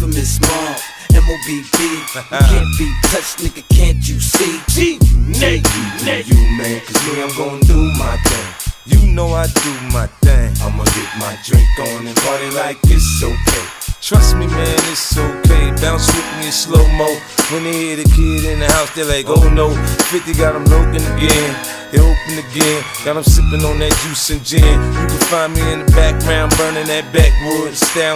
infamous mob. MOBB, can't be touched, nigga, can't you see? Nate, You man, cause me, I'm gon' do my thing. you know I do my thing. I'ma get my drink on and party like it's okay. Trust me, man, it's okay. Bounce with me in slow-mo. When they hear the kid in the house, they're like, oh no. 50 got them looking again. They open again. Got them sipping on that juice and gin. You can find me in the background, burning that backwood. Styling